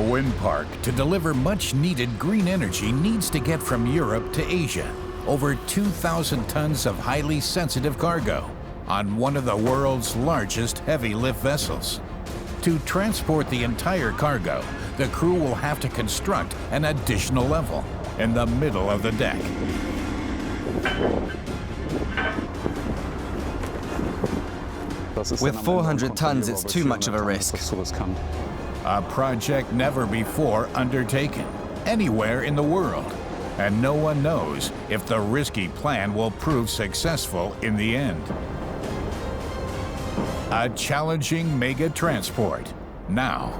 wind park, to deliver much-needed green energy, needs to get from Europe to Asia over 2,000 tons of highly sensitive cargo on one of the world's largest heavy-lift vessels. To transport the entire cargo, the crew will have to construct an additional level in the middle of the deck. With 400 tons, it's too much of a risk. A project never before undertaken, anywhere in the world. And no one knows if the risky plan will prove successful in the end. A challenging mega transport, now.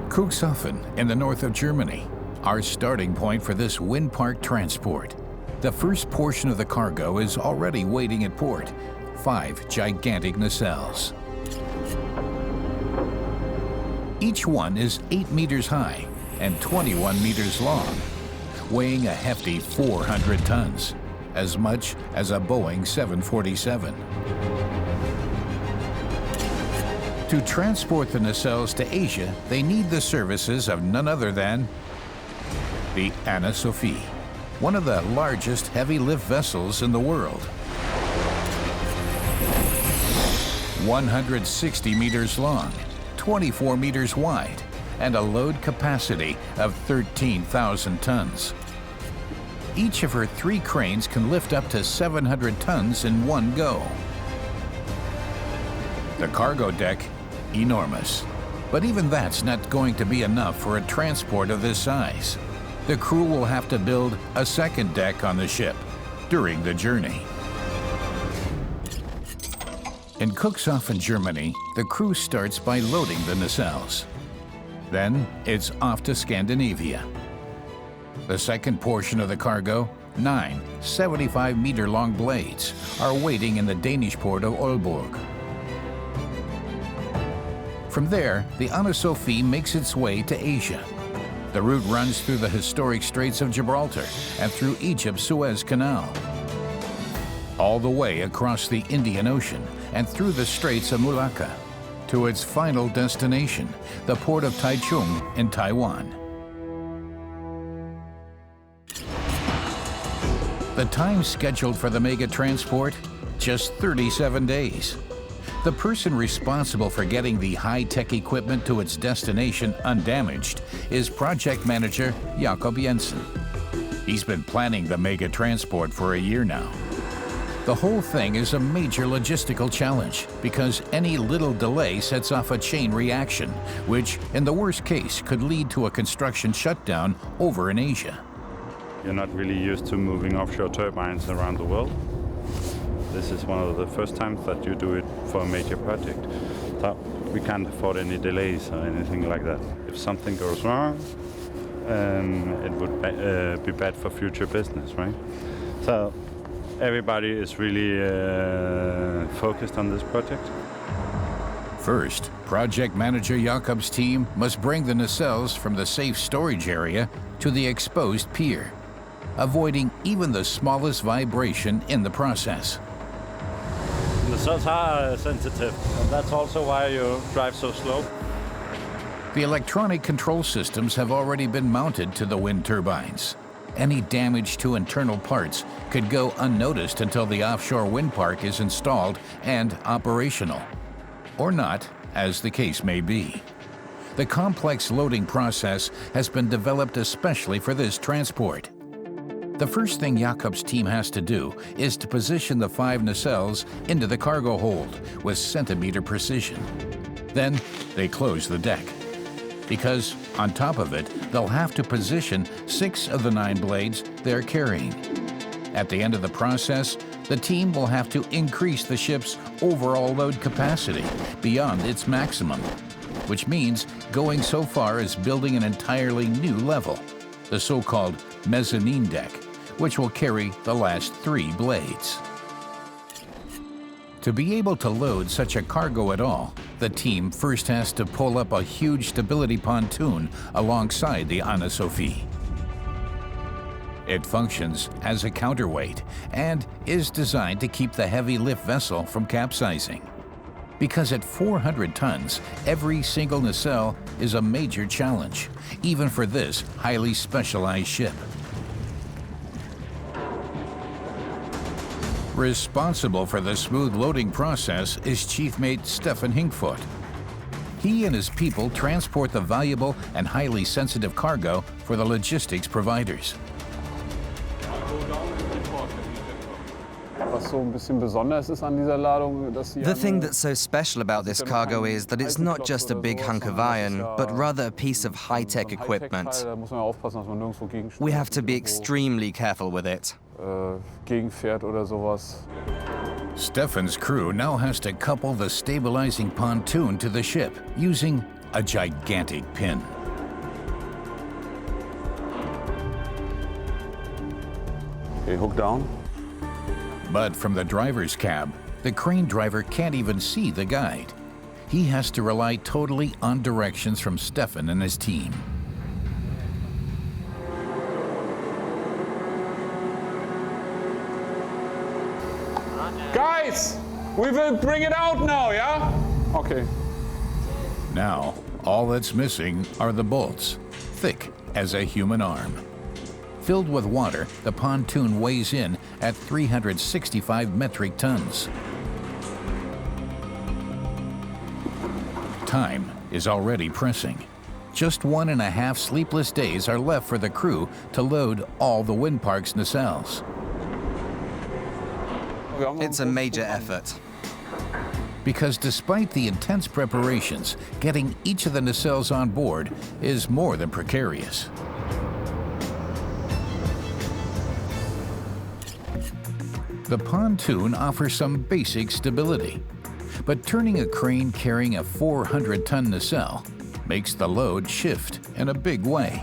Cuxhaven in the north of Germany, our starting point for this wind park transport. The first portion of the cargo is already waiting at port, 5 gigantic nacelles. Each one is 8 meters high and 21 meters long, weighing a hefty 400 tons, as much as a Boeing 747. To transport the nacelles to Asia, they need the services of none other than the Anna Sophie, one of the largest heavy-lift vessels in the world. 160 meters long, 24 meters wide, and a load capacity of 13,000 tons. Each of her 3 cranes can lift up to 700 tons in one go. The cargo deck, enormous. But even that's not going to be enough for a transport of this size. The crew will have to build a second deck on the ship during the journey. In Cuxhaven, Germany, the crew starts by loading the nacelles. Then it's off to Scandinavia. The second portion of the cargo, 9 75-meter-long blades, are waiting in the Danish port of Aalborg. From there, the Anna Sophie makes its way to Asia. The route runs through the historic Straits of Gibraltar and through Egypt's Suez Canal, all the way across the Indian Ocean and through the Straits of Malacca to its final destination, the port of Taichung in Taiwan. The time scheduled for the mega transport, just 37 days. The person responsible for getting the high-tech equipment to its destination undamaged is project manager Jakob Jensen. He's been planning the mega transport for a year now. The whole thing is a major logistical challenge because any little delay sets off a chain reaction, which, in the worst case, could lead to a construction shutdown over in Asia. You're not really used to moving offshore turbines around the world. This is one of the first times that you do it for a major project. So we can't afford any delays or anything like that. If something goes wrong, it would be bad for future business, right? So everybody is really focused on this project. First, project manager Jakob's team must bring the nacelles from the safe storage area to the exposed pier, avoiding even the smallest vibration in the process. The nacelles are sensitive, and that's also why you drive so slow. The electronic control systems have already been mounted to the wind turbines. Any damage to internal parts could go unnoticed until the offshore wind park is installed and operational. Or not, as the case may be. The complex loading process has been developed especially for this transport. The first thing Jakob's team has to do is to position the 5 nacelles into the cargo hold with centimeter precision. Then they close the deck, because on top of it, they'll have to position 6 of the 9 blades they're carrying. At the end of the process, the team will have to increase the ship's overall load capacity beyond its maximum, which means going so far as building an entirely new level, the so-called mezzanine deck, which will carry the last 3 blades. To be able to load such a cargo at all, the team first has to pull up a huge stability pontoon alongside the Anna Sophie. It functions as a counterweight and is designed to keep the heavy lift vessel from capsizing. Because at 400 tons, every single nacelle is a major challenge, even for this highly specialized ship. Responsible for the smooth loading process is Chief Mate Stefan Hinkfoot. He and his people transport the valuable and highly sensitive cargo for the logistics providers. The thing that's so special about this cargo is that it's not just a big hunk of iron, but rather a piece of high-tech equipment. We have to be extremely careful with it. Stefan's crew now has to couple the stabilizing pontoon to the ship using a gigantic pin. Okay, hook down. But from the driver's cab, the crane driver can't even see the guide. He has to rely totally on directions from Stefan and his team. Guys, we will bring it out now, yeah? Okay. Now, all that's missing are the bolts, thick as a human arm. Filled with water, the pontoon weighs in at 365 metric tons. Time is already pressing. Just 1.5 sleepless days are left for the crew to load all the wind park's nacelles. It's a major effort. Because despite the intense preparations, getting each of the nacelles on board is more than precarious. The pontoon offers some basic stability, but turning a crane carrying a 400-ton nacelle makes the load shift in a big way.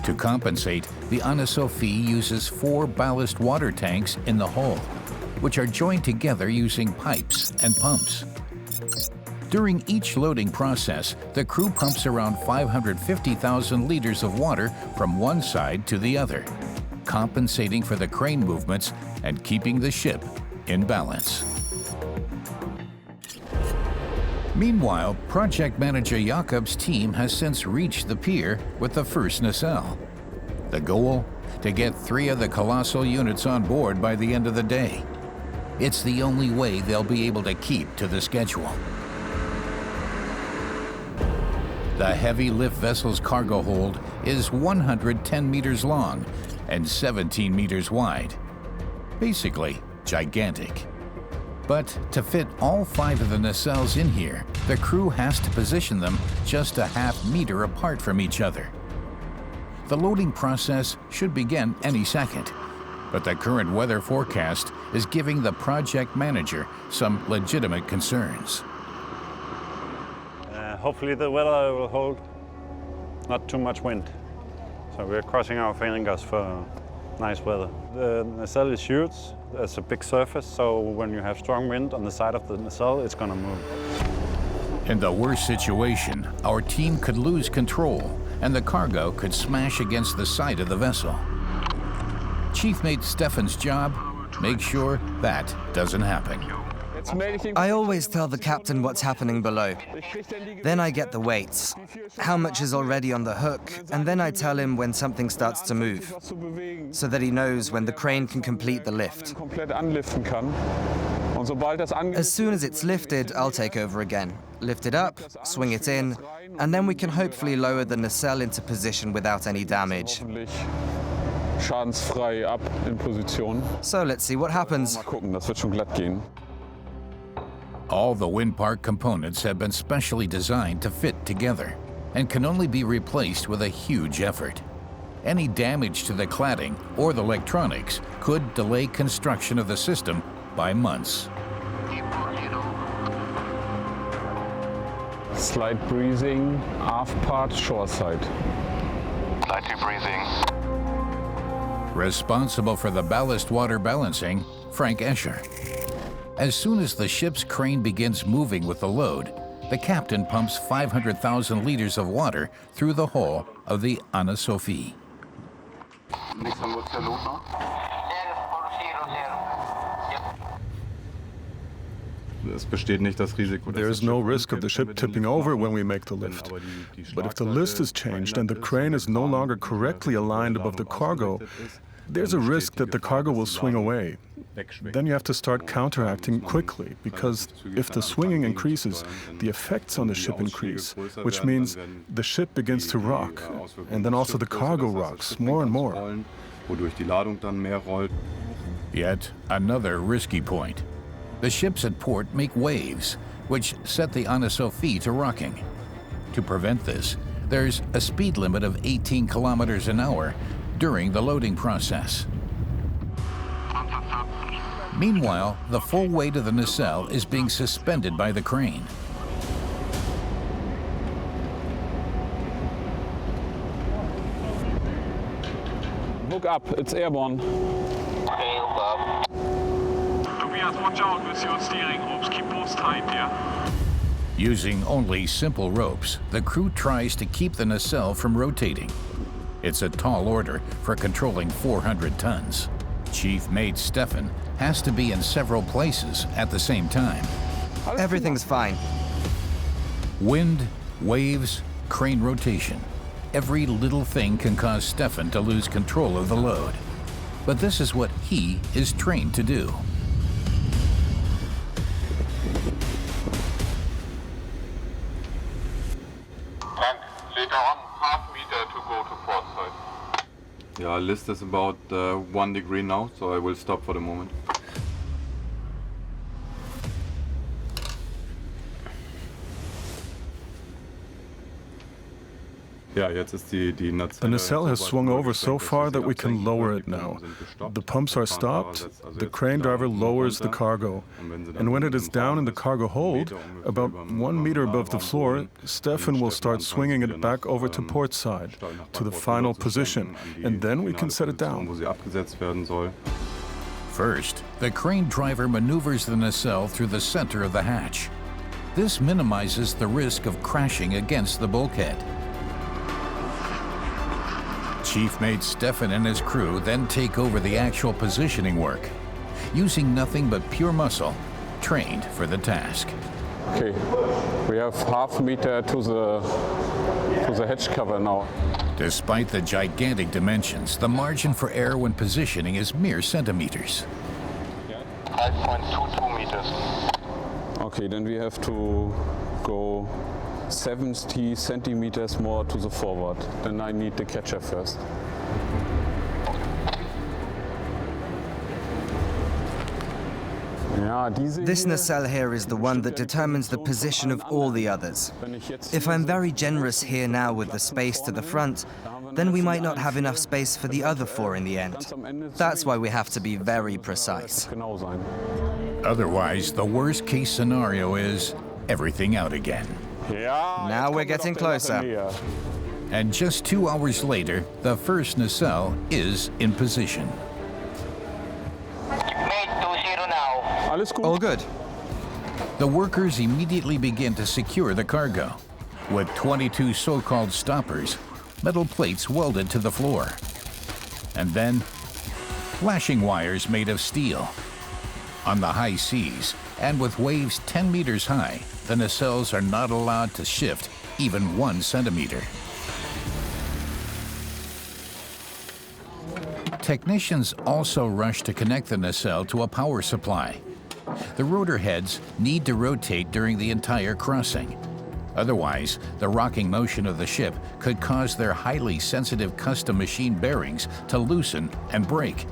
To compensate, the Anna Sophie uses 4 ballast water tanks in the hull, which are joined together using pipes and pumps. During each loading process, the crew pumps around 550,000 liters of water from one side to the other, compensating for the crane movements and keeping the ship in balance. Meanwhile, project manager Jakob's team has since reached the pier with the first nacelle. The goal? To get 3 of the colossal units on board by the end of the day. It's the only way they'll be able to keep to the schedule. The heavy lift vessel's cargo hold is 110 meters long and 17 meters wide. Basically, gigantic. But to fit all 5 of the nacelles in here, the crew has to position them just a ½ meter apart from each other. The loading process should begin any second, but the current weather forecast is giving the project manager some legitimate concerns. Hopefully the weather will hold, not too much wind. So we're crossing our fingers for nice weather. The nacelle is huge, there's a big surface, so when you have strong wind on the side of the nacelle, it's gonna move. In the worst situation, our team could lose control and the cargo could smash against the side of the vessel. Chief Mate Stefan's job? Make sure that doesn't happen. I always tell the captain what's happening below. Then I get the weights, how much is already on the hook, and then I tell him when something starts to move, so that he knows when the crane can complete the lift. As soon as it's lifted, I'll take over again. Lift it up, swing it in, and then we can hopefully lower the nacelle into position without any damage. So let's see what happens. All the wind park components have been specially designed to fit together and can only be replaced with a huge effort. Any damage to the cladding or the electronics could delay construction of the system by months. Slight breezing, aft part, shore side. Slightly breezing. Responsible for the ballast water balancing, Frank Escher. As soon as the ship's crane begins moving with the load, the captain pumps 500,000 liters of water through the hull of the Anna Sophie. There is no risk of the ship tipping over when we make the lift. But if the list is changed and the crane is no longer correctly aligned above the cargo, there's a risk that the cargo will swing away. Then you have to start counteracting quickly, because if the swinging increases, the effects on the ship increase, which means the ship begins to rock, and then also the cargo rocks more and more. Yet another risky point. The ships at port make waves, which set the Anna Sophie to rocking. To prevent this, there's a speed limit of 18 kilometers an hour during the loading process. Meanwhile, the full weight of the nacelle is being suspended by the crane. Look up, it's airborne. Tobias, watch out with your steering ropes. Keep both tight, yeah? Using only simple ropes, the crew tries to keep the nacelle from rotating. It's a tall order for controlling 400 tons. Chief Mate Stefan has to be in several places at the same time. Everything's fine. Wind, waves, crane rotation. Every little thing can cause Stefan to lose control of the load. But this is what he is trained to do. And later on, half meter to go to port side. Yeah, list is about 1 degree now, so I will stop for the moment. The nacelle has swung over so far that we can lower it now. The pumps are stopped, the crane driver lowers the cargo, and when it is down in the cargo hold, about 1 meter above the floor, Stefan will start swinging it back over to port side, to the final position, and then we can set it down. First, the crane driver maneuvers the nacelle through the center of the hatch. This minimizes the risk of crashing against the bulkhead. Chief Mate Stefan and his crew then take over the actual positioning work, using nothing but pure muscle, trained for the task. Okay, we have half meter to the hatch cover now. Despite the gigantic dimensions, the margin for error when positioning is mere centimeters. 5.22 meters. Okay, then we have to go 70 centimeters more to the forward. Then I need the catcher first. This nacelle here is the one that determines the position of all the others. If I'm very generous here now with the space to the front, then we might not have enough space for the other 4 in the end. That's why we have to be very precise. Otherwise, the worst-case scenario is everything out again. Now we're getting closer. And just 2 hours later, the first nacelle is in position. Mate 20 now. All good. The workers immediately begin to secure the cargo. With 22 so-called stoppers, metal plates welded to the floor. And then, flashing wires made of steel. On the high seas, and with waves 10 meters high, the nacelles are not allowed to shift even 1 centimeter. Technicians also rush to connect the nacelle to a power supply. The rotor heads need to rotate during the entire crossing. Otherwise, the rocking motion of the ship could cause their highly sensitive custom machine bearings to loosen and break,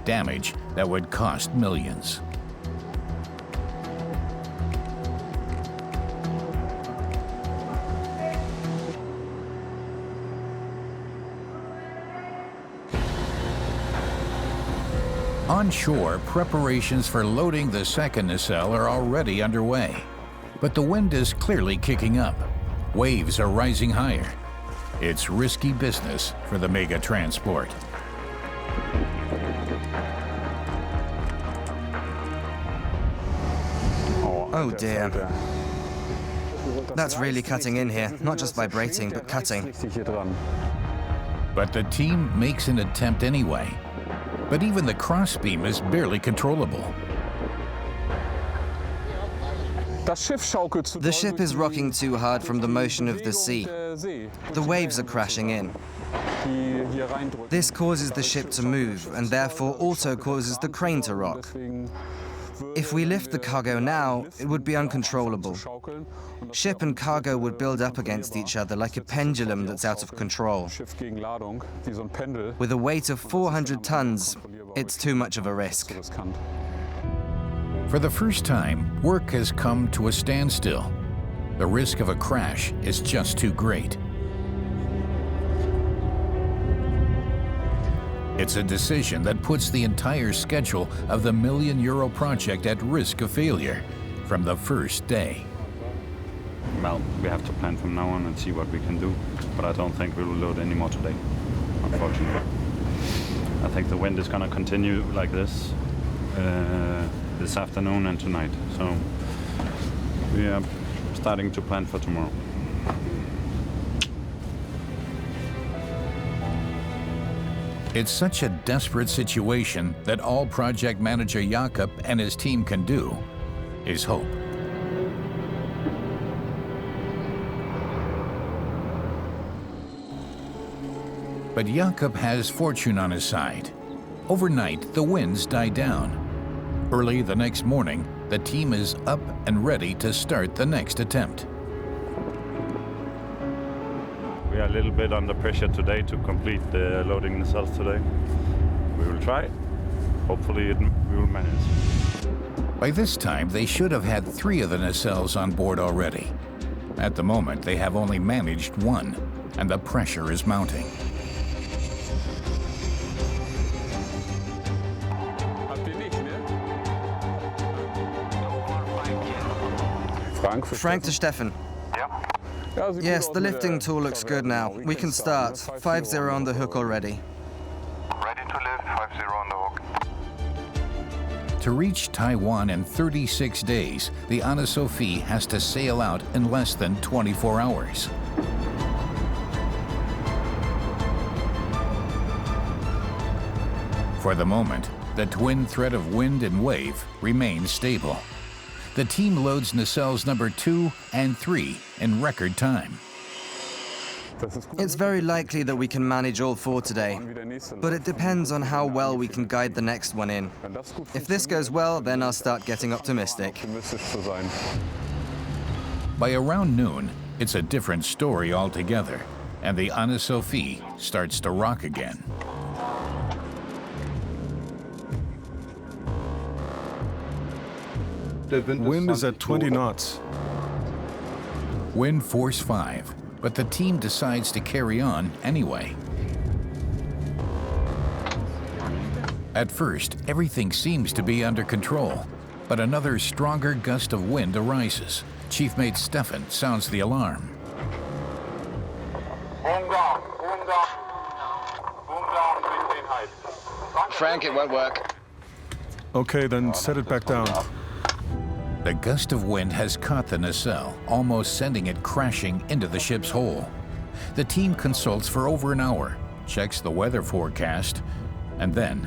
damage that would cost millions. On shore, preparations for loading the second nacelle are already underway. But the wind is clearly kicking up. Waves are rising higher. It's risky business for the mega transport. Oh dear. That's really cutting in here, not just vibrating, but cutting. But the team makes an attempt anyway. But even the crossbeam is barely controllable. The ship is rocking too hard from the motion of the sea. The waves are crashing in. This causes the ship to move, and therefore also causes the crane to rock. If we lift the cargo now, it would be uncontrollable. Ship and cargo would build up against each other like a pendulum that's out of control. With a weight of 400 tons, it's too much of a risk. For the first time, work has come to a standstill. The risk of a crash is just too great. It's a decision that puts the entire schedule of the €1 million project at risk of failure from the first day. Well, we have to plan from now on and see what we can do, but I don't think we will load any more today, unfortunately. I think the wind is going to continue like this afternoon and tonight, so we are starting to plan for tomorrow. It's such a desperate situation that all project manager Jakob and his team can do is hope. But Jakob has fortune on his side. Overnight, the winds die down. Early the next morning, the team is up and ready to start the next attempt. We are a little bit under pressure today to complete the loading nacelles today. We will try. Hopefully we will manage. By this time, they should have had 3 of the nacelles on board already. At the moment, they have only managed 1, and the pressure is mounting. Frank to Stefan. Yes, the lifting tool looks good now. We can start. 5-0 on the hook already. Ready to lift, 50 on the hook. To reach Taiwan in 36 days, the Anna Sophie has to sail out in less than 24 hours. For the moment, the twin threat of wind and wave remains stable. The team loads nacelles number 2 and 3 in record time. It's very likely that we can manage all 4 today, but it depends on how well we can guide the next one in. If this goes well, then I'll start getting optimistic. By around noon, it's a different story altogether, and the Anna Sophie starts to rock again. The wind is at 20 knots. Wind force 5, but the team decides to carry on anyway. At first, everything seems to be under control, but another stronger gust of wind arises. Chief Mate Stefan sounds the alarm. Boom down, boom down. Boom down, maintain height. Frank, it won't work. Okay, then set it back down. The gust of wind has caught the nacelle, almost sending it crashing into the ship's hull. The team consults for over an hour, checks the weather forecast, and then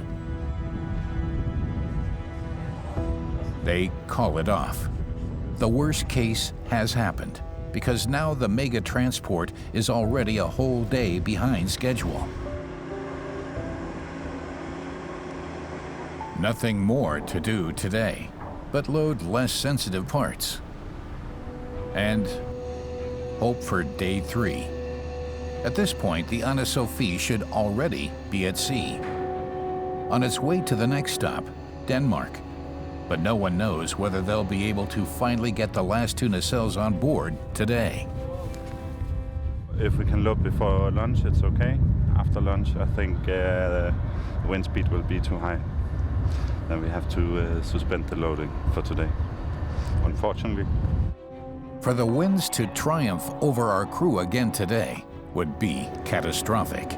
they call it off. The worst case has happened, because now the mega transport is already a whole day behind schedule. Nothing more to do today but load less sensitive parts and hope for day 3. At this point, the Anna Sophie should already be at sea, on its way to the next stop, Denmark. But no one knows whether they'll be able to finally get the last 2 nacelles on board today. If we can load before lunch, it's okay. After lunch, I think the wind speed will be too high. Then we have to suspend the loading for today, unfortunately. For the winds to triumph over our crew again today would be catastrophic.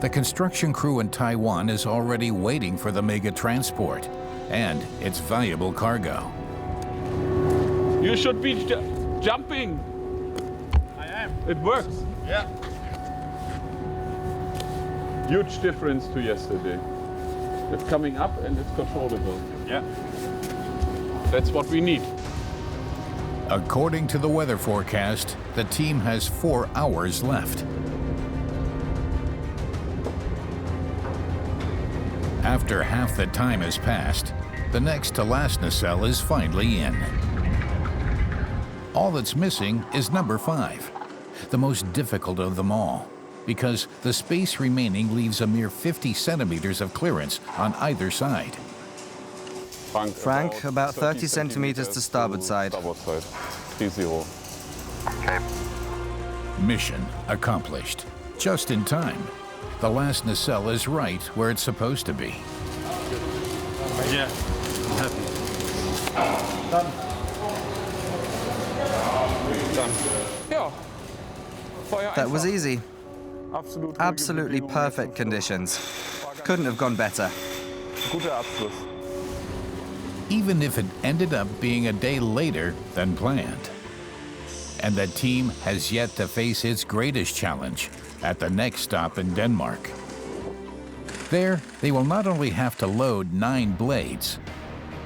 The construction crew in Taiwan is already waiting for the mega transport and its valuable cargo. You should be jumping. I am. It works. Yeah. Huge difference to yesterday. It's coming up and it's controllable. Yeah. That's what we need. According to the weather forecast, the team has 4 hours left. After half the time has passed, the next to last nacelle is finally in. All that's missing is number 5, the most difficult of them all, because the space remaining leaves a mere 50 centimeters of clearance on either side. Frank, about 30 centimeters to starboard side. 30. Mission accomplished, just in time. The last nacelle is right where it's supposed to be. Yeah. I'm happy. Done. That was easy. Absolutely perfect conditions. Couldn't have gone better. Even if it ended up being a day later than planned. And the team has yet to face its greatest challenge at the next stop in Denmark. There, they will not only have to load 9 blades,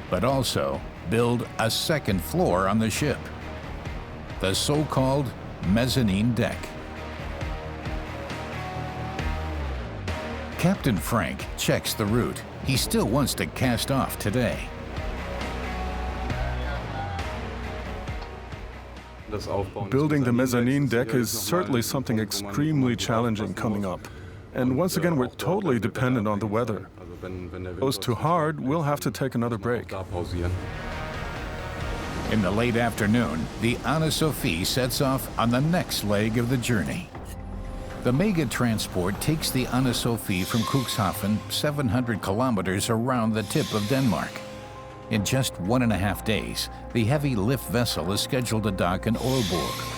but also build a second floor on the ship, the so-called mezzanine deck. Captain Frank checks the route. He still wants to cast off today. Building the mezzanine deck is certainly something extremely challenging coming up. And once again, we're totally dependent on the weather. If it goes too hard, we'll have to take another break. In the late afternoon, the Anna Sophie sets off on the next leg of the journey. The mega transport takes the Anna Sophie from Cuxhaven 700 kilometers around the tip of Denmark. In just 1.5 days, the heavy lift vessel is scheduled to dock in Aalborg.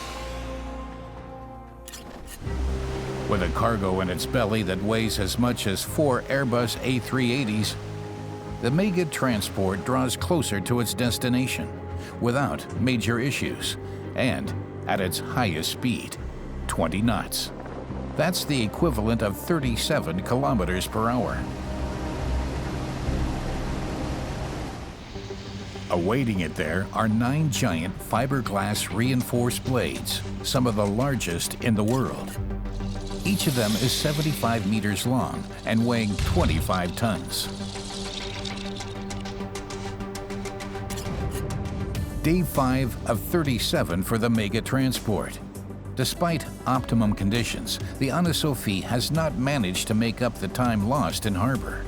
With a cargo in its belly that weighs as much as 4 Airbus A380s, the mega transport draws closer to its destination without major issues and at its highest speed, 20 knots. That's the equivalent of 37 kilometers per hour. Awaiting it there are 9 giant fiberglass reinforced blades, some of the largest in the world. Each of them is 75 meters long and weighing 25 tons. Day 5 of 37 for the mega transport. Despite optimum conditions, the Anna Sophie has not managed to make up the time lost in harbor.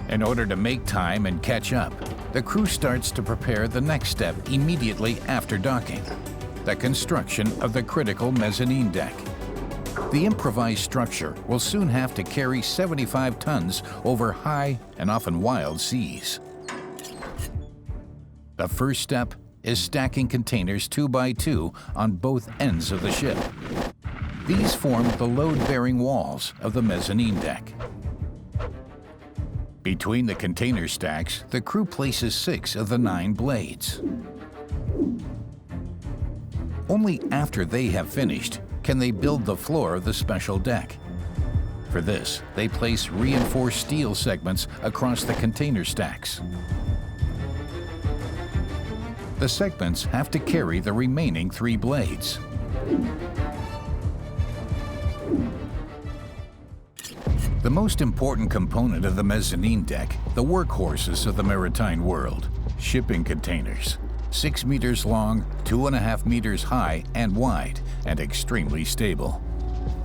In order to make time and catch up, the crew starts to prepare the next step immediately after docking, the construction of the critical mezzanine deck. The improvised structure will soon have to carry 75 tons over high and often wild seas. The first step is stacking containers 2 by 2 on both ends of the ship. These form the load-bearing walls of the mezzanine deck. Between the container stacks, the crew places 6 of the 9 blades. Only after they have finished can they build the floor of the special deck. For this, they place reinforced steel segments across the container stacks. The segments have to carry the remaining 3 blades. The most important component of the mezzanine deck, the workhorses of the maritime world, shipping containers. 6 meters long, 2.5 meters high and wide, and extremely stable.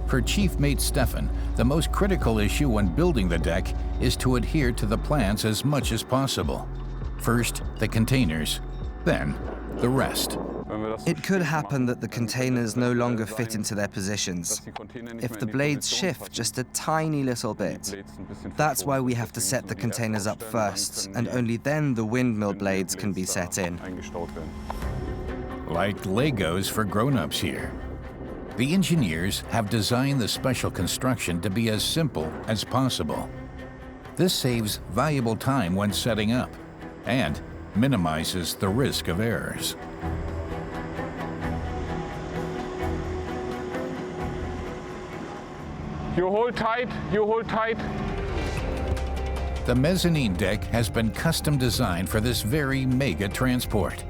For Chief Mate Stefan, the most critical issue when building the deck is to adhere to the plans as much as possible. First, the containers, then the rest. It could happen that the containers no longer fit into their positions. If the blades shift just a tiny little bit, that's why we have to set the containers up first, and only then the windmill blades can be set in. Like Legos for grown-ups here. The engineers have designed the special construction to be as simple as possible. This saves valuable time when setting up and minimizes the risk of errors. You hold tight, you hold tight. The mezzanine deck has been custom designed for this very mega transport.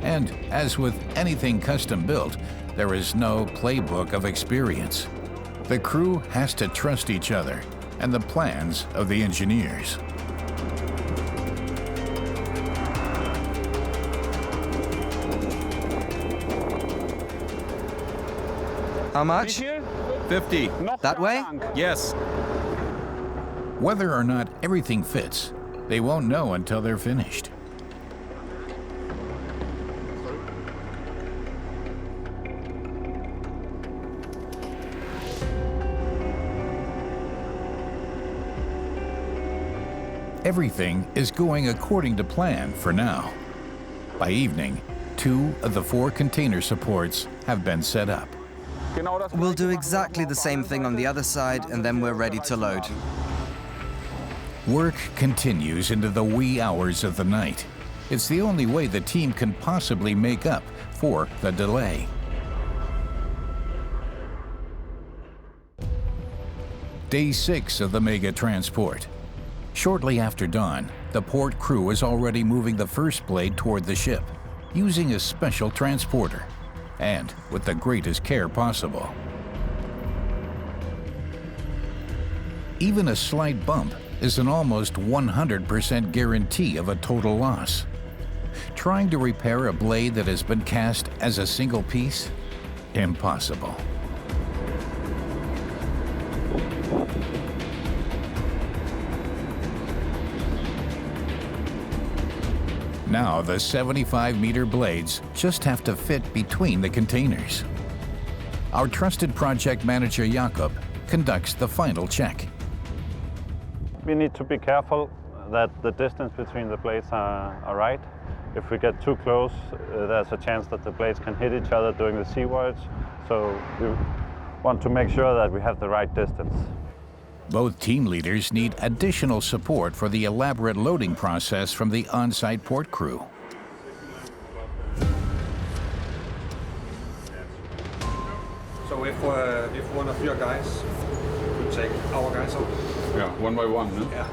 And as with anything custom built, there is no playbook of experience. The crew has to trust each other and the plans of the engineers. How much? 50. That way? Yes. Whether or not everything fits, they won't know until they're finished. Everything is going according to plan for now. By evening, 2 of the 4 container supports have been set up. We'll do exactly the same thing on the other side, and then we're ready to load. Work continues into the wee hours of the night. It's the only way the team can possibly make up for the delay. Day 6 of the mega transport. Shortly after dawn, the port crew is already moving the first blade toward the ship, using a special transporter, and with the greatest care possible. Even a slight bump is an almost 100% guarantee of a total loss. Trying to repair a blade that has been cast as a single piece? Impossible. Now the 75-meter blades just have to fit between the containers. Our trusted project manager Jakob conducts the final check. We need to be careful that the distance between the blades are right. If we get too close, there's a chance that the blades can hit each other during the sea voyage. So we want to make sure that we have the right distance. Both team leaders need additional support for the elaborate loading process from the on-site port crew. So if one of your guys could take our guys out. Yeah, one by one, no? Yeah.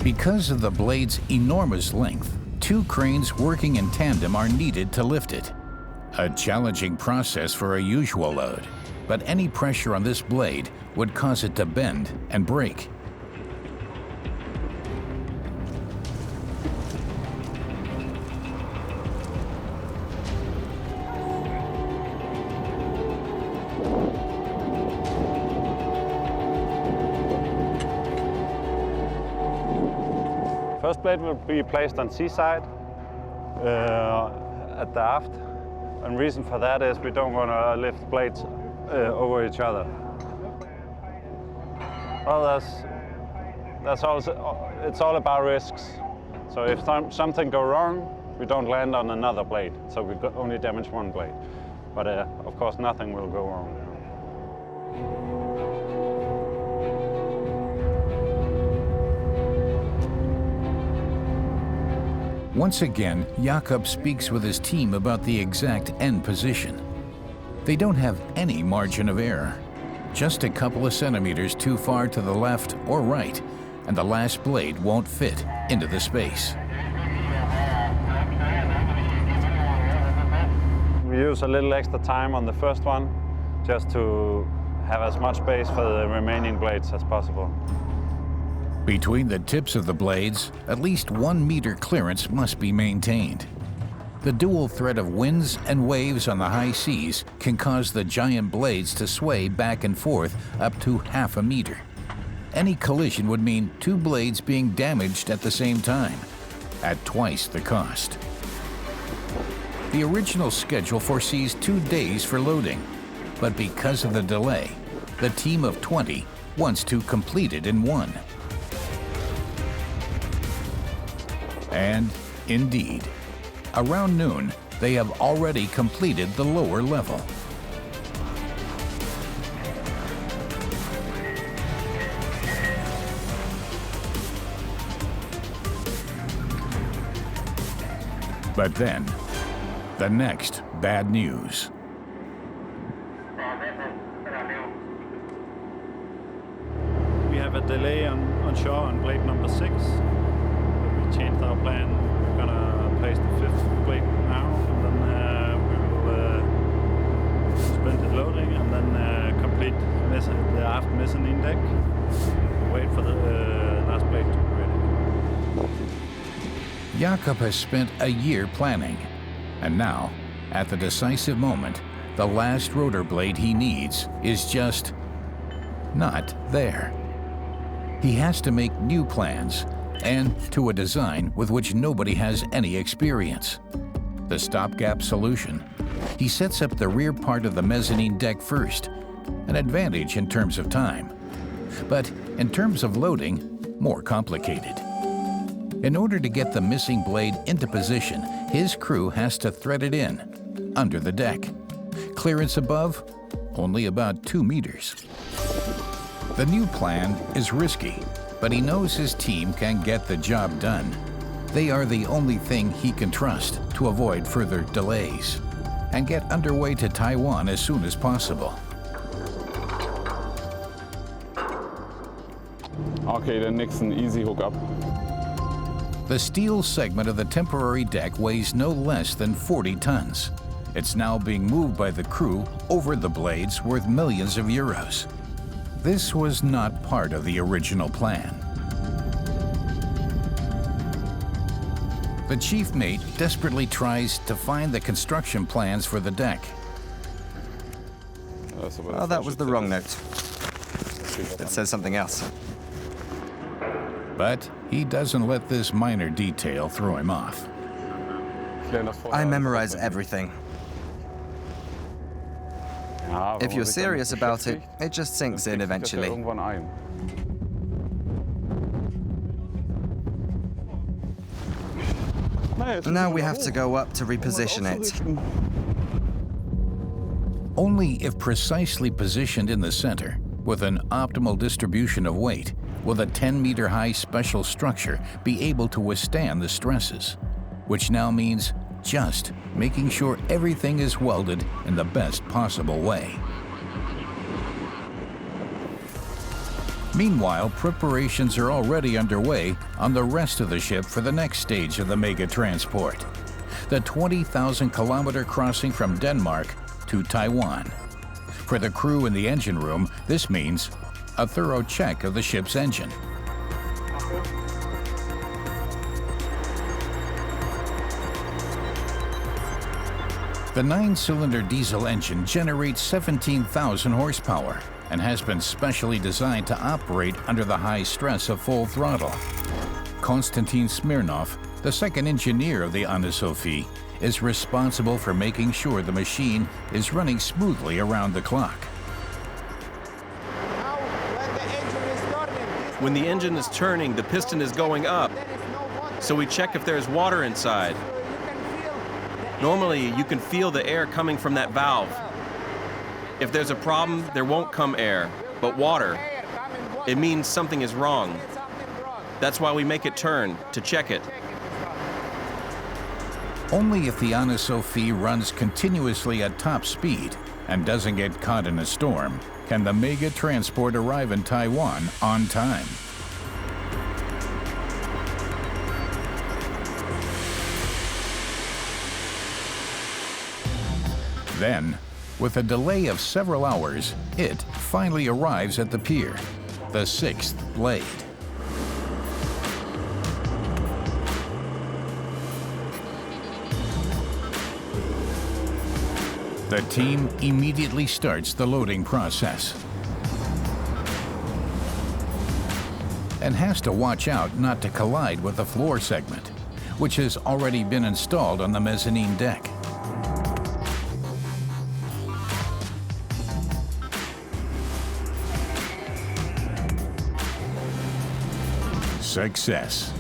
Because of the blade's enormous length, 2 cranes working in tandem are needed to lift it. A challenging process for a usual load, but any pressure on this blade would cause it to bend and break. First blade will be placed on seaside at the aft. And reason for that is we don't want to lift blades over each other. Well, it's all about risks. So if something goes wrong, we don't land on another blade. So we only damage one blade. But of course, nothing will go wrong. Once again, Jakob speaks with his team about the exact end position. They don't have any margin of error. Just a couple of centimeters too far to the left or right, and the last blade won't fit into the space. We use a little extra time on the first one, just to have as much space for the remaining blades as possible. Between the tips of the blades, at least 1 meter clearance must be maintained. The dual threat of winds and waves on the high seas can cause the giant blades to sway back and forth up to ½ a meter. Any collision would mean 2 blades being damaged at the same time, at twice the cost. The original schedule foresees 2 days for loading, but because of the delay, the team of 20 wants to complete it in 1. And indeed, around noon, they have already completed the lower level. But then, the next bad news. We have a delay on shore on blade number 6. We changed our plan. We're gonna place the 5th blade now, and then we will suspend it loading, and then complete the aft mezzanine deck. Wait for the last blade to be ready. Jakob has spent a year planning, and now, at the decisive moment, the last rotor blade he needs is just not there. He has to make new plans, and to a design with which nobody has any experience. The stopgap solution: he sets up the rear part of the mezzanine deck first, an advantage in terms of time, but in terms of loading, more complicated. In order to get the missing blade into position, his crew has to thread it in, under the deck. Clearance above, only about 2 meters. The new plan is risky, but he knows his team can get the job done. They are the only thing he can trust to avoid further delays, and get underway to Taiwan as soon as possible. Okay, then next an easy hookup. The steel segment of the temporary deck weighs no less than 40 tons. It's now being moved by the crew over the blades worth millions of euros. This was not part of the original plan. The chief mate desperately tries to find the construction plans for the deck. Oh, that was the wrong note. It says something else. But he doesn't let this minor detail throw him off. I memorize everything. If you're serious about it, it just sinks in eventually. Now we have to go up to reposition it. Only if precisely positioned in the center, with an optimal distribution of weight, will the 10-meter-high special structure be able to withstand the stresses, which now means just making sure everything is welded in the best possible way. Meanwhile, preparations are already underway on the rest of the ship for the next stage of the mega transport, the 20,000-kilometer crossing from Denmark to Taiwan. For the crew in the engine room, this means a thorough check of the ship's engine. The 9-cylinder diesel engine generates 17,000 horsepower and has been specially designed to operate under the high stress of full throttle. Konstantin Smirnov, the second engineer of the Anna Sophie, is responsible for making sure the machine is running smoothly around the clock. When the engine is turning, the piston is going up. So we check if there's water inside. Normally, you can feel the air coming from that valve. If there's a problem, there won't come air, but water. It means something is wrong. That's why we make it turn, to check it. Only if the Anna Sophie runs continuously at top speed and doesn't get caught in a storm can the mega transport arrive in Taiwan on time. Then, with a delay of several hours, it finally arrives at the pier, the 6th blade. The team immediately starts the loading process and has to watch out not to collide with the floor segment, which has already been installed on the mezzanine deck. Success.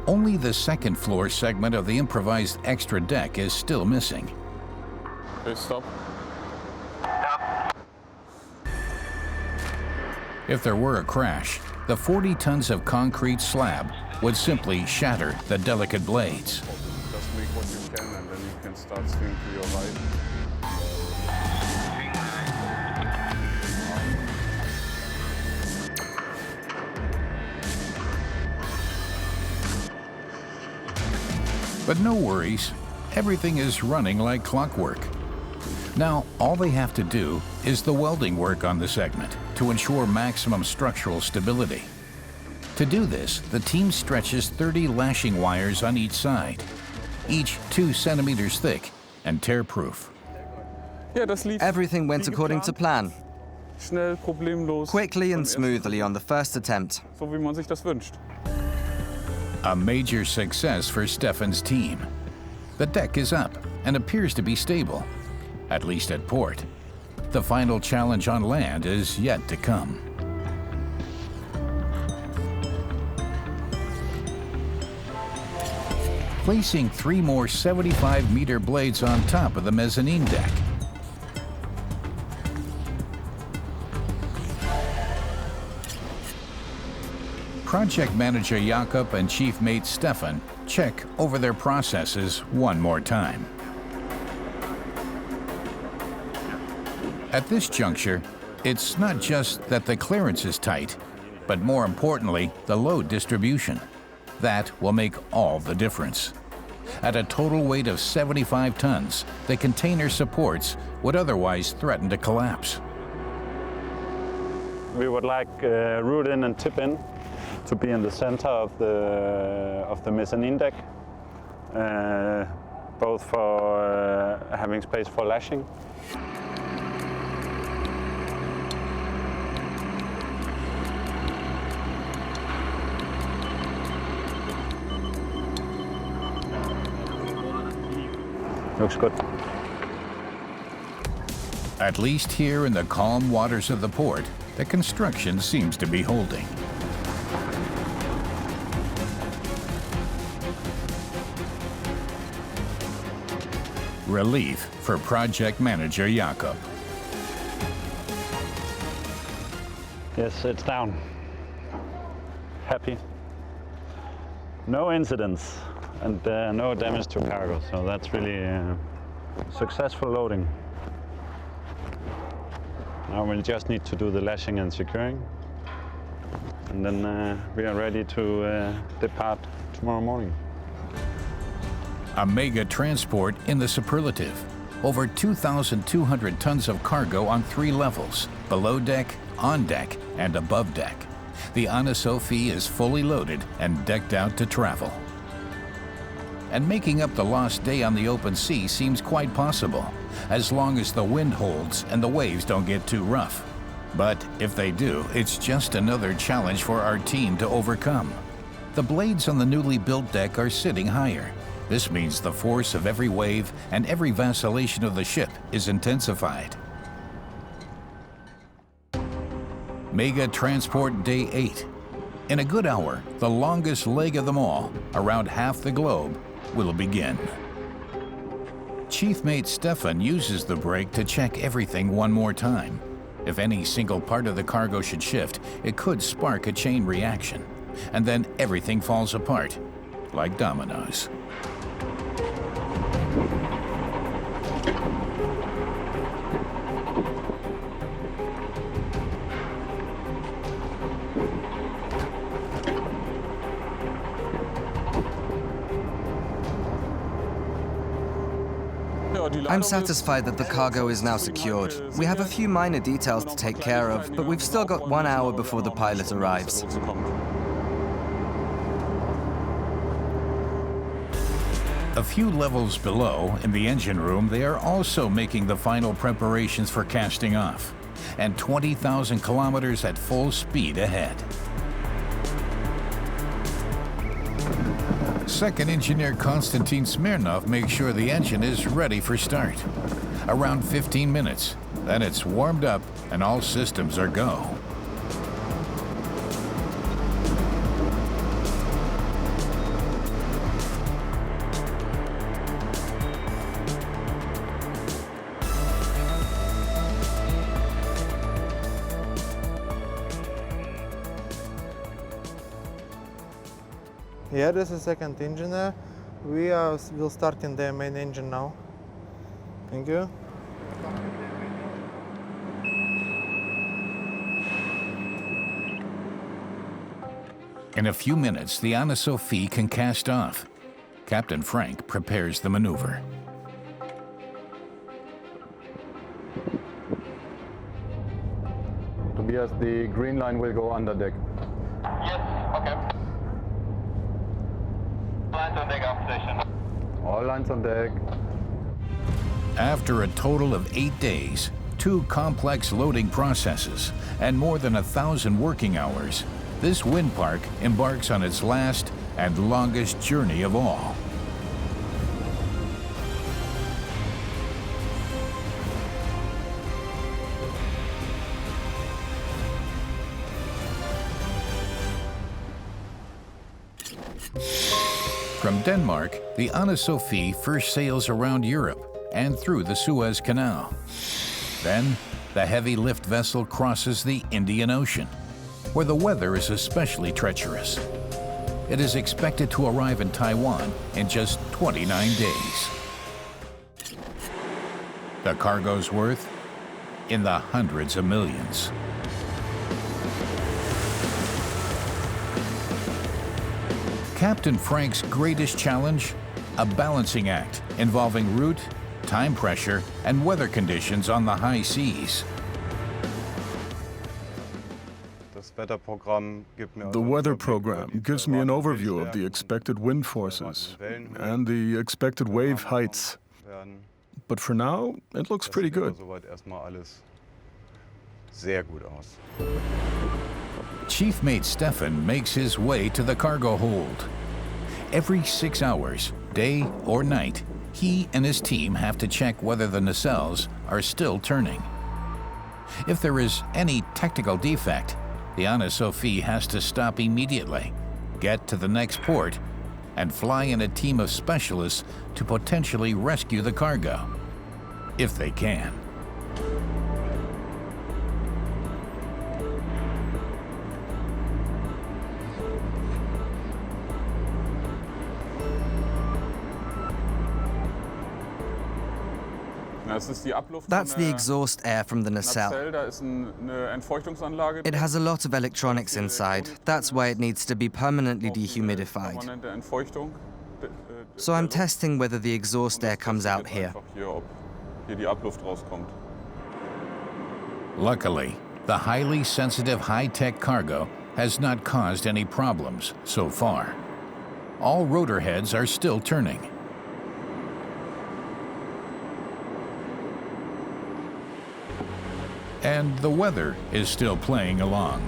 Only the second floor segment of the improvised extra deck is still missing. Okay, stop. If there were a crash, the 40 tons of concrete slab would simply shatter the delicate blades. Just make what you can and then you can start swinging to your right. But no worries, everything is running like clockwork. Now, all they have to do is the welding work on the segment to ensure maximum structural stability. To do this, the team stretches 30 lashing wires on each side, each 2 centimeters thick and tear-proof. Everything went according to plan, Schnell, problemlos. quickly and smoothly on the first attempt. So wie man sich das wünscht. A major success for Stefan's team. The deck is up and appears to be stable, at least at port. The final challenge on land is yet to come. Placing 3 more 75-meter blades on top of the mezzanine deck. Project Manager Jakob and Chief Mate Stefan check over their processes one more time. At this juncture, it's not just that the clearance is tight, but more importantly, the load distribution. That will make all the difference. At a total weight of 75 tons, the container supports would otherwise threaten to collapse. We would like root in and tip in to be in the center of the mezzanine deck, both for having space for lashing. Looks good. At least here in the calm waters of the port, the construction seems to be holding. Relief for Project Manager Jakob. Yes, it's down. Happy. No incidents and no damage to cargo, so that's really successful loading. Now we'll just need to do the lashing and securing, and then we are ready to depart tomorrow morning. A mega transport in the superlative. Over 2,200 tons of cargo on 3 levels, below deck, on deck, and above deck. The Anna Sophie is fully loaded and decked out to travel. And making up the lost day on the open sea seems quite possible, as long as the wind holds and the waves don't get too rough. But if they do, it's just another challenge for our team to overcome. The blades on the newly built deck are sitting higher. This means the force of every wave and every vacillation of the ship is intensified. Mega Transport Day 8. In a good hour, the longest leg of them all, around half the globe, will begin. Chief Mate Stefan uses the brake to check everything one more time. If any single part of the cargo should shift, it could spark a chain reaction, and then everything falls apart, like dominoes. I'm satisfied that the cargo is now secured. We have a few minor details to take care of, but we've still got 1 hour before the pilot arrives. A few levels below, in the engine room, they are also making the final preparations for casting off, and 20,000 kilometers at full speed ahead. Second engineer Konstantin Smirnov makes sure the engine is ready for start. Around 15 minutes, then it's warmed up and all systems are go. Yeah, this is second engine there. We will start in the main engine now. Thank you. In a few minutes, the Anna Sophie can cast off. Captain Frank prepares the maneuver. Tobias, the green line will go under deck. Yes, okay. Lines on deck up station. All lines on deck. After a total of 8 days, 2 complex loading processes, and more than 1,000 working hours, this wind park embarks on its last and longest journey of all. From Denmark, the Anna Sophie first sails around Europe and through the Suez Canal. Then, the heavy lift vessel crosses the Indian Ocean, where the weather is especially treacherous. It is expected to arrive in Taiwan in just 29 days. The cargo's worth? In the hundreds of millions. Captain Frank's greatest challenge? A balancing act involving route, time pressure, and weather conditions on the high seas. The weather program gives me an overview of the expected wind forces and the expected wave heights. But for now, it looks pretty good. Chief Mate Stefan makes his way to the cargo hold. Every 6 hours, day or night, he and his team have to check whether the nacelles are still turning. If there is any technical defect, the Anna Sophie has to stop immediately, get to the next port, and fly in a team of specialists to potentially rescue the cargo, if they can. That's the exhaust air from the nacelle. It has a lot of electronics inside. That's why it needs to be permanently dehumidified. So I'm testing whether the exhaust air comes out here. Luckily, the highly sensitive high-tech cargo has not caused any problems so far. All rotor heads are still turning. And the weather is still playing along.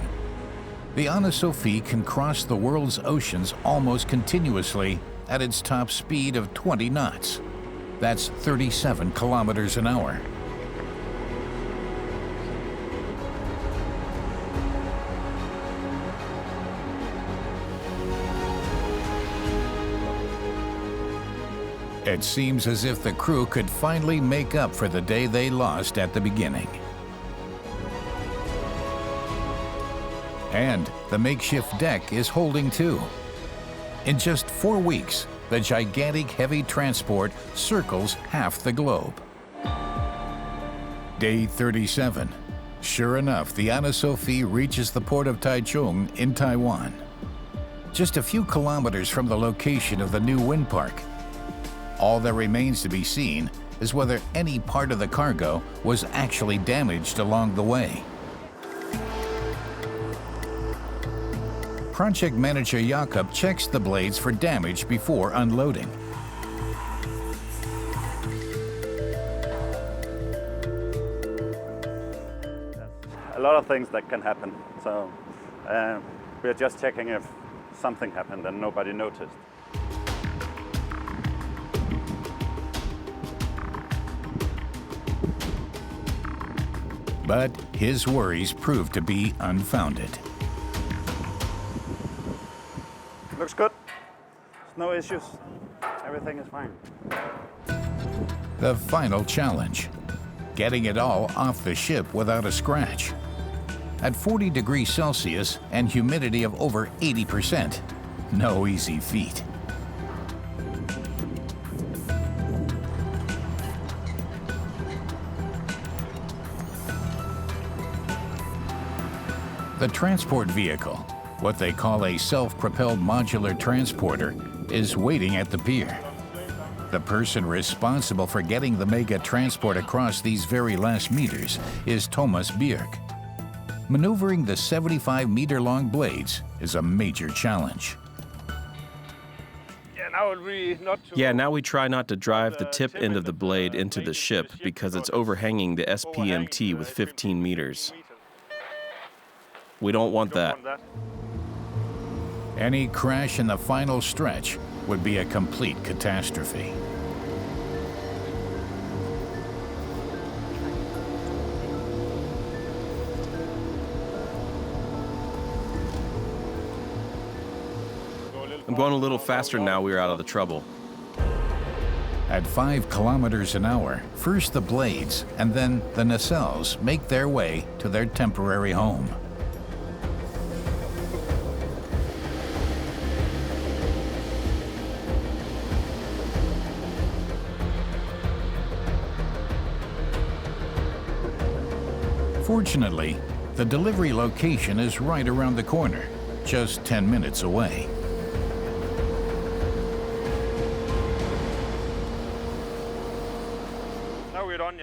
The Anna Sophie can cross the world's oceans almost continuously at its top speed of 20 knots. That's 37 kilometers an hour. It seems as if the crew could finally make up for the day they lost at the beginning. And the makeshift deck is holding too. In just 4 weeks, the gigantic heavy transport circles half the globe. Day 37. Sure enough, the Anna Sophie reaches the port of Taichung in Taiwan. Just a few kilometers from the location of the new wind park. All that remains to be seen is whether any part of the cargo was actually damaged along the way. Project manager Jakob checks the blades for damage before unloading. A lot of things that can happen. So we're just checking if something happened and nobody noticed. But his worries proved to be unfounded. Looks good. No issues. Everything is fine. The final challenge: getting it all off the ship without a scratch. At 40 degrees Celsius and humidity of over 80%, no easy feat. The transport vehicle, what they call a self-propelled modular transporter, is waiting at the pier. The person responsible for getting the mega transport across these very last meters is Thomas Bjerk. Maneuvering the 75-meter-long blades is a major challenge. Yeah, now we try not to drive the tip end of the blade into the ship because it's overhanging the SPMT with 15 meters. We don't want that. Any crash in the final stretch would be a complete catastrophe. I'm going a little faster now we're out of the trouble. At 5 kilometers an hour, first the blades and then the nacelles make their way to their temporary home. Fortunately, the delivery location is right around the corner, just 10 minutes away.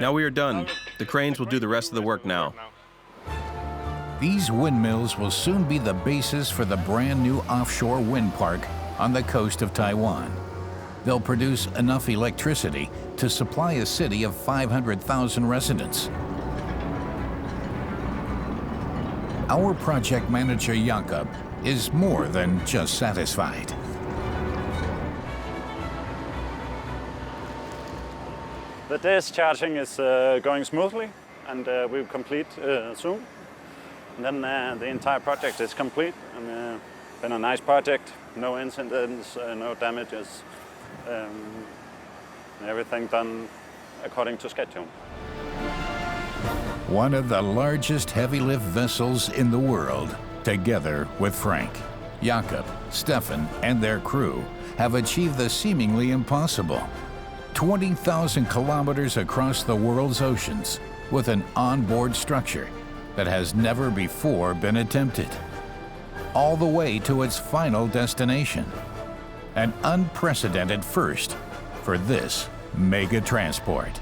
Now we are done. The cranes will do the rest of the work now. These windmills will soon be the basis for the brand new offshore wind park on the coast of Taiwan. They'll produce enough electricity to supply a city of 500,000 residents. Our project manager, Jakob, is more than just satisfied. The discharging is going smoothly, and we'll complete soon. And then the entire project is complete, and been a nice project. No incidents, no damages, everything done according to schedule. One of the largest heavy-lift vessels in the world, together with Frank, Jakob, Stefan, and their crew, have achieved the seemingly impossible. 20,000 kilometers across the world's oceans with an onboard structure that has never before been attempted, all the way to its final destination. An unprecedented first for this mega transport.